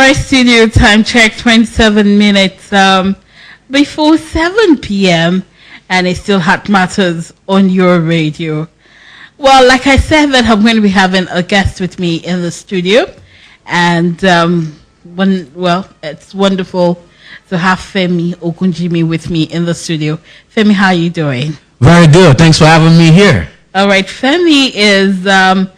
right, studio time check, 27 minutes before 7 p.m. and it still hot matters on your radio. Well, like I said, that I'm going to be having a guest with me in the studio, and it's wonderful to have Femi Ogunjinmi with me in the studio. Femi, how are you doing? Very good. Thanks for having me here. All right, Femi is a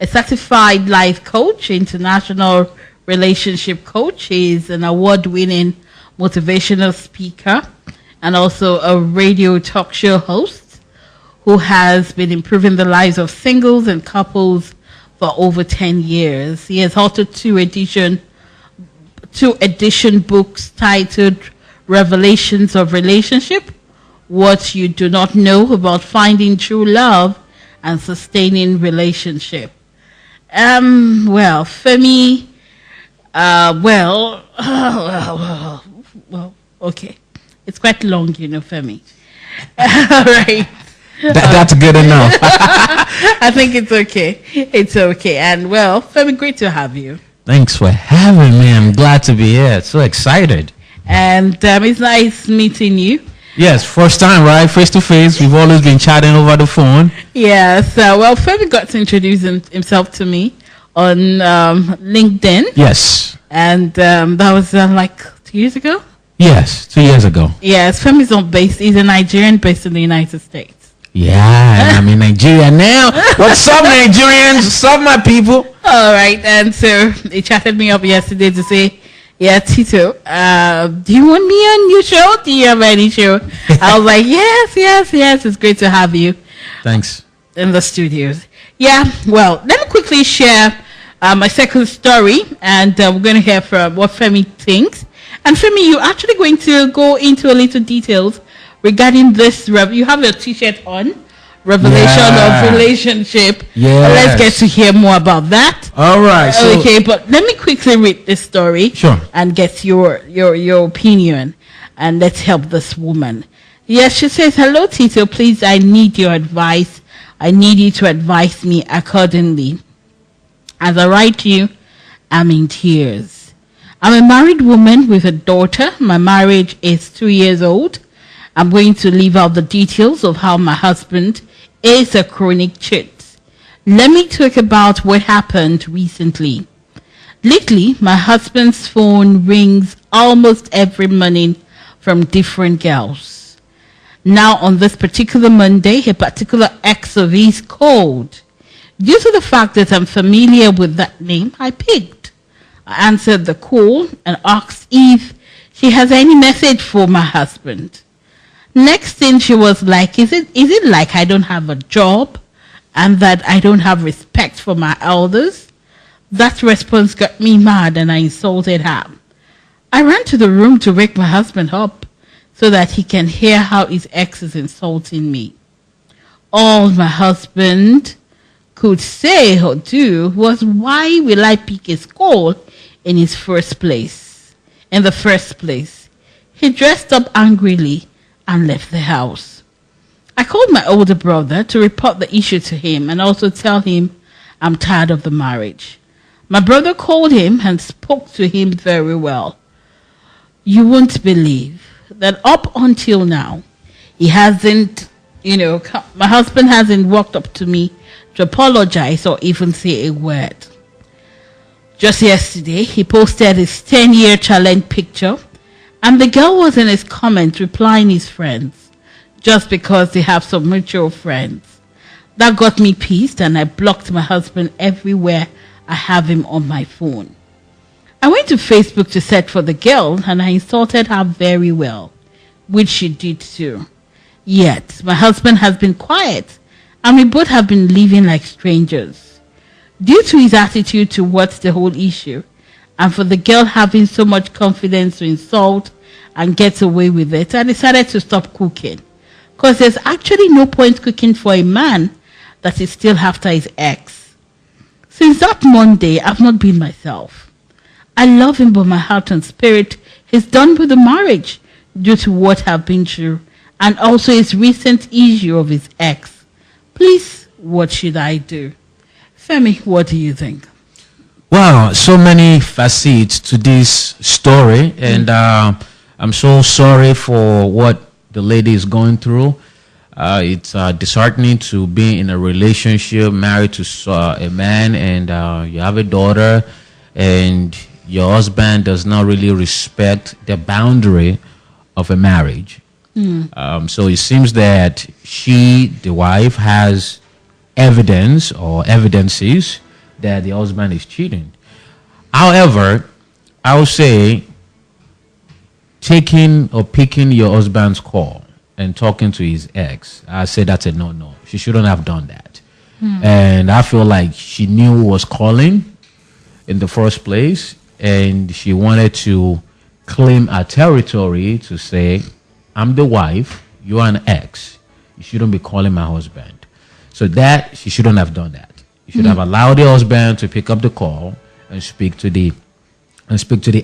certified life coach, international relationship coach. He's an award-winning motivational speaker and also a radio talk show host who has been improving the lives of singles and couples for over 10 years. He has authored two edition books titled Revelations of Relationship, What You Do Not Know About Finding True Love and Sustaining Relationship. Femi, okay. It's quite long, Femi. All right. That's good enough. I think it's okay. It's okay. And Femi, great to have you. Thanks for having me. I'm glad to be here. So excited. And it's nice meeting you. Yes, first time, right? Face to face. We've always been chatting over the phone. Yes. Femi got to introduce himself to me on LinkedIn. Yes. And that was like 2 years ago? Yes, 2 years ago. Yes, Femi's he's a Nigerian based in the United States. Yeah, I'm in Nigeria now. What's up, Nigerians? What's up, my people? All right, and so he chatted me up yesterday to say, yeah, Tito, do you want me on your show? Do you have any show? I was like, yes, it's great to have you. Thanks. In the studios. Yeah, well, let me quickly share my second story, and we're going to hear from what Femi thinks. And Femi, you're actually going to go into a little details regarding this. You have your T-shirt on, Revelation of Relationship. Yeah. Let's get to hear more about that. All right. Okay, but let me quickly read this story. Sure. And get your opinion, and let's help this woman. Yes, she says, hello, Tito, please, I need your advice. I need you to advise me accordingly. As I write to you, I'm in tears. I'm a married woman with a daughter. My marriage is 2 years old. I'm going to leave out the details of how my husband is a chronic cheat. Let me talk about what happened recently. Lately, my husband's phone rings almost every morning from different girls. Now, on this particular Monday, a particular ex of his called. Due to the fact that I'm familiar with that name, I picked. I answered the call and asked if she has any message for my husband. Next thing she was like, is it like I don't have a job and that I don't have respect for my elders? That response got me mad and I insulted her. I ran to the room to wake my husband up so that he can hear how his ex is insulting me. All my husband could say or do was, why will I pick his call in the first place? He dressed up angrily and left the house. I called my older brother to report the issue to him and also tell him I'm tired of the marriage. My brother called him and spoke to him very well. You won't believe that up until now, he hasn't, my husband hasn't walked up to me to apologize or even say a word. Just yesterday, he posted his 10-year challenge picture, and the girl was in his comments replying his friends, just because they have some mutual friends. That got me pissed, and I blocked my husband everywhere I have him on my phone. I went to Facebook to search for the girl, and I insulted her very well, which she did too. Yet, my husband has been quiet, and we both have been living like strangers. Due to his attitude towards the whole issue, and for the girl having so much confidence to insult and get away with it, I decided to stop cooking. Because there's actually no point cooking for a man that is still after his ex. Since that Monday, I've not been myself. I love him, but my heart and spirit is done with the marriage due to what I've been through, and also his recent issue of his ex. Please, what should I do? Femi, what do you think? Wow, so many facets to this story, and I'm so sorry for what the lady is going through. It's disheartening to be in a relationship, married to a man, and you have a daughter, and your husband does not really respect the boundary of a marriage. So it seems that the wife, has evidence or evidences that the husband is cheating. However, I would say taking or picking your husband's call and talking to his ex, I say that's a no. She shouldn't have done that. And I feel like she knew who was calling in the first place, and she wanted to claim her territory to say, I'm the wife, you're an ex. You shouldn't be calling my husband. So that, she shouldn't have done that. You should have allowed the husband to pick up the call and speak to the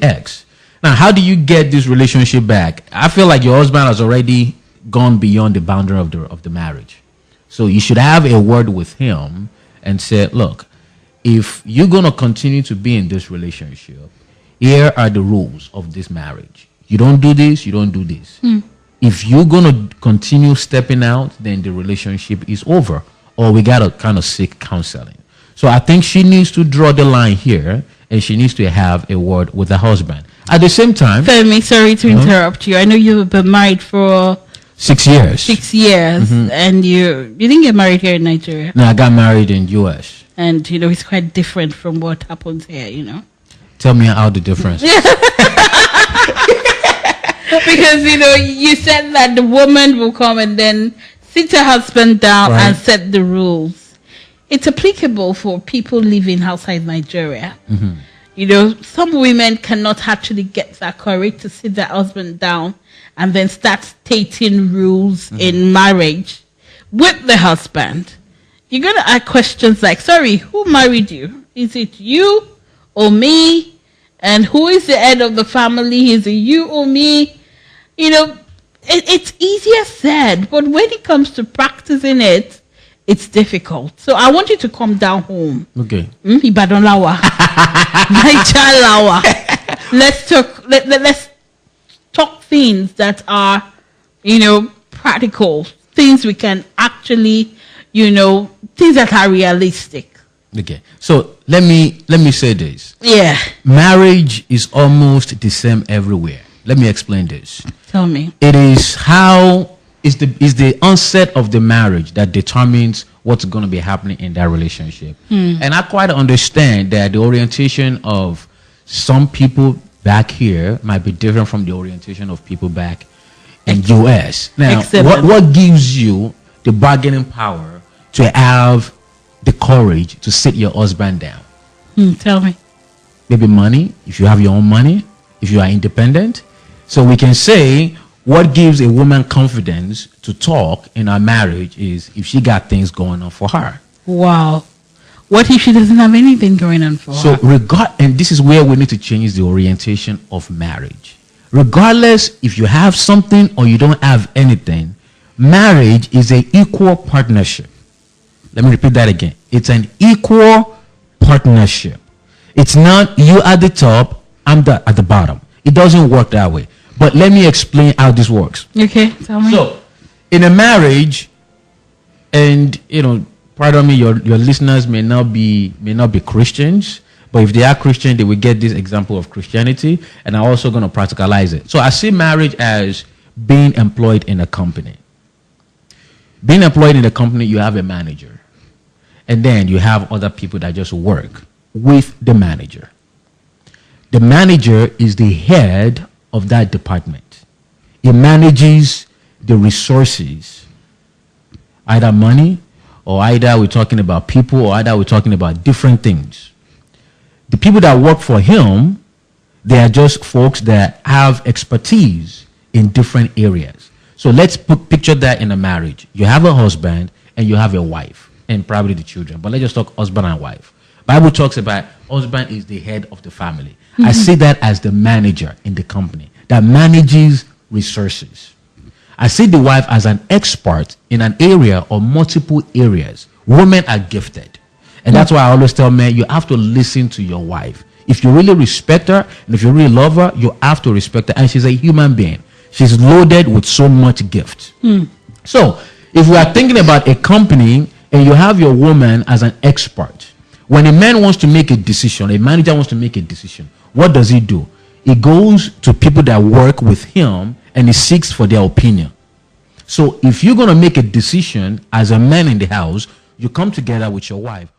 ex. Now, how do you get this relationship back? I feel like your husband has already gone beyond the boundary of the marriage. So you should have a word with him and say, look, if you're going to continue to be in this relationship, here are the rules of this marriage. You don't do this, you don't do this. If you're going to continue stepping out, then the relationship is over, or we got to kind of seek counseling. So I think she needs to draw the line here, and she needs to have a word with her husband. At the same time... Femi, sorry to interrupt you. I know you've been married for... 6 years. 6 years. And you didn't get married here in Nigeria. No, I got married in U.S. And, it's quite different from what happens here, Tell me how the difference. Because, you said that the woman will come and then sit her husband down and set the rules. It's applicable for people living outside Nigeria. Some women cannot actually get that courage to sit their husband down and then start stating rules in marriage with the husband. You're going to ask questions like, sorry, who married you? Is it you or me? And who is the head of the family? Is it you or me? It's easier said, but when it comes to practicing it, it's difficult. So I want you to come down home. Okay. Ibadan lawa. Naija lawa. Let's talk things that are, practical. Things we can actually, things that are realistic. Okay. So let me say this. Yeah. Marriage is almost the same everywhere. Let me explain this. Tell me. It is the onset of the marriage that determines what's going to be happening in that relationship. And I quite understand that the orientation of some people back here might be different from the orientation of people back in US. Now, what gives you the bargaining power to have the courage to sit your husband down? Tell me. Maybe money, if you have your own money, if you are independent. So we can say what gives a woman confidence to talk in our marriage is if she got things going on for her. Wow. What if she doesn't have anything going on for her? And this is where we need to change the orientation of marriage. Regardless if you have something or you don't have anything, marriage is an equal partnership. Let me repeat that again. It's an equal partnership. It's not you at the top, I'm at the bottom. It doesn't work that way. But let me explain how this works. Okay, tell me. So, in a marriage, and pardon me, your listeners may not be Christians, but if they are Christian, they will get this example of Christianity, and I'm also going to practicalize it. So I see marriage as being employed in a company. Being employed in a company, you have a manager, and then you have other people that just work with the manager. The manager is the head of that department. He manages the resources, either money, or either we're talking about people, or either we're talking about different things. The people that work for him, they are just folks that have expertise in different areas. So let's picture that in a marriage. You have a husband and you have a wife and probably the children. But let's just talk husband and wife. Bible talks about husband is the head of the family. I see that as the manager in the company that manages resources. I see the wife as an expert in an area or multiple areas. Women are gifted. And that's why I always tell men, you have to listen to your wife. If you really respect her, and if you really love her, you have to respect her. And she's a human being. She's loaded with so much gift. So, if we are thinking about a company and you have your woman as an expert, when a man wants to make a decision, a manager wants to make a decision, what does he do? He goes to people that work with him and he seeks for their opinion. So if you're going to make a decision as a man in the house, you come together with your wife.